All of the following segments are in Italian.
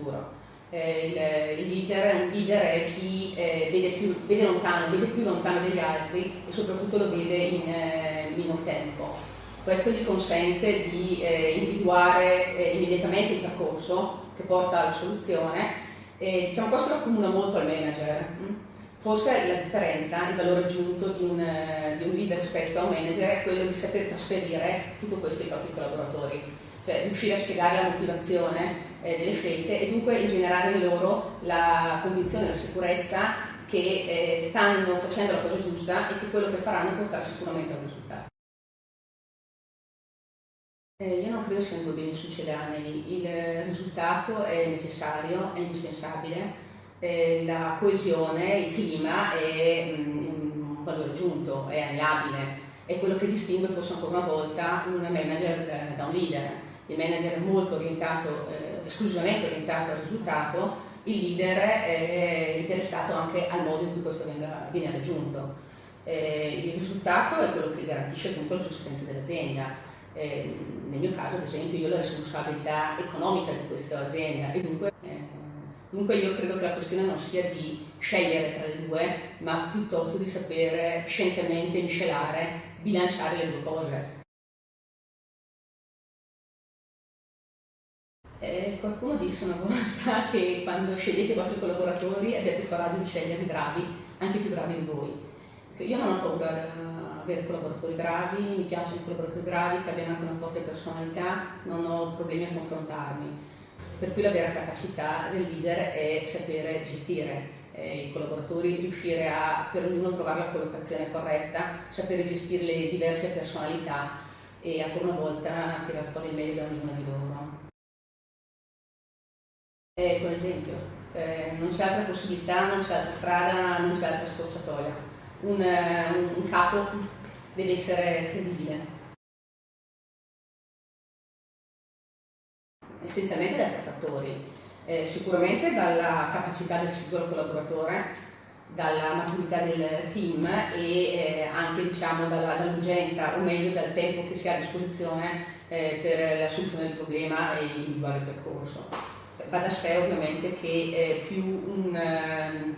futuro. Il leader è chi vede lontano, vede più lontano degli altri e soprattutto lo vede in minor tempo. Questo gli consente di individuare immediatamente il percorso che porta alla soluzione e diciamo questo lo accomuna molto al manager. Forse la differenza, il valore aggiunto di un leader rispetto a un manager è quello di saper trasferire tutto questo ai propri collaboratori, cioè riuscire a spiegare la motivazione delle scelte e dunque ingenerare in loro la convinzione, la sicurezza che stanno facendo la cosa giusta e che quello che faranno porterà sicuramente a un risultato. Io non credo siano due beni succedanei, il risultato è necessario, è indispensabile, la coesione, il clima è un valore aggiunto, è anelabile, è quello che distingue forse ancora una volta un manager da un leader. Il manager è molto orientato, esclusivamente orientato al risultato, il leader è interessato anche al modo in cui questo viene raggiunto. Il risultato è quello che garantisce comunque la sussistenza dell'azienda. Nel mio caso, ad esempio, io ho la responsabilità economica di questa azienda e dunque io credo che la questione non sia di scegliere tra le due, ma piuttosto di sapere scientemente miscelare, bilanciare le due cose. Qualcuno disse una volta che quando scegliete i vostri collaboratori abbiate il coraggio di scegliere i bravi, anche i più bravi di voi. Io non ho paura di avere collaboratori bravi, mi piacciono i collaboratori bravi che abbiano anche una forte personalità, non ho problemi a confrontarmi. Per cui la vera capacità del leader è sapere gestire i collaboratori, riuscire a per ognuno trovare la collocazione corretta, sapere gestire le diverse personalità e ancora una volta tirare fuori il meglio da ognuna di loro. Per esempio, non c'è altra possibilità, non c'è altra strada, non c'è altra scorciatoia. Un capo deve essere credibile. Essenzialmente da tre fattori. Sicuramente dalla capacità del singolo collaboratore, dalla maturità del team e anche diciamo dall'urgenza, o meglio dal tempo che si ha a disposizione per la soluzione del problema e individuare il percorso. Va da sé ovviamente che più un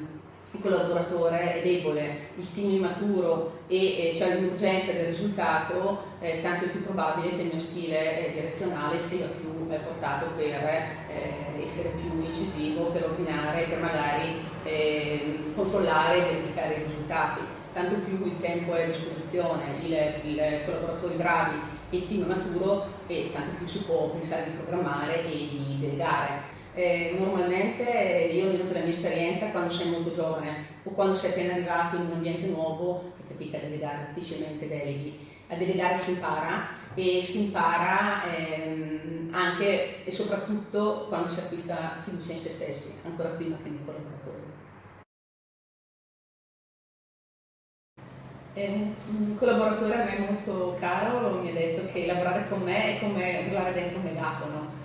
collaboratore è debole, il team è immaturo e c'è l'urgenza del risultato, tanto è più probabile che il mio stile direzionale sia più portato per essere più incisivo, per ordinare, per magari controllare e verificare i risultati. Tanto più il tempo è a disposizione, i collaboratori bravi e il team è maturo e tanto più si può pensare di programmare e di delegare. Normalmente io vedo per la mia esperienza quando sei molto giovane o quando sei appena arrivato in un ambiente nuovo fai fatica a delegare, difficilmente deleghi. A delegare si impara anche e soprattutto quando si acquista fiducia in se stessi, ancora prima che nei collaboratori. Un collaboratore a me molto caro mi ha detto che lavorare con me è come urlare dentro un megafono.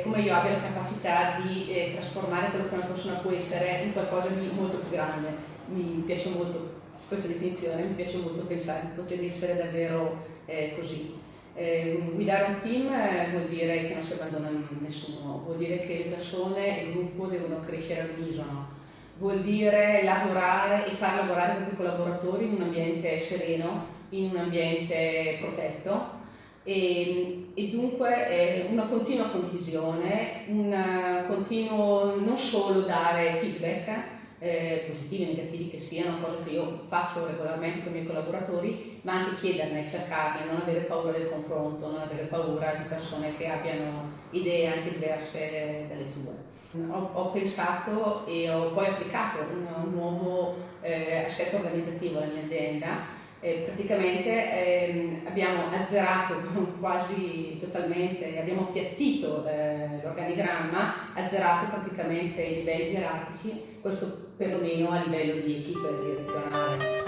Come io abbia la capacità di trasformare quello che una persona può essere in qualcosa di molto più grande. Mi piace molto questa definizione, mi piace molto pensare di poter essere davvero così. Guidare un team vuol dire che non si abbandona nessuno, vuol dire che le persone e il gruppo devono crescere all'unisono, vuol dire lavorare e far lavorare i propri collaboratori in un ambiente sereno, in un ambiente protetto. E dunque una continua condivisione, un continuo non solo dare feedback, positivi e negativi che siano, cosa che io faccio regolarmente con i miei collaboratori, ma anche chiederne, cercarne, non avere paura del confronto, non avere paura di persone che abbiano idee anche diverse dalle tue. Ho pensato e ho poi applicato un nuovo assetto organizzativo alla mia azienda. Praticamente abbiamo azzerato quasi totalmente, abbiamo appiattito l'organigramma, azzerato praticamente i livelli gerarchici, questo perlomeno a livello di equipe direzionale.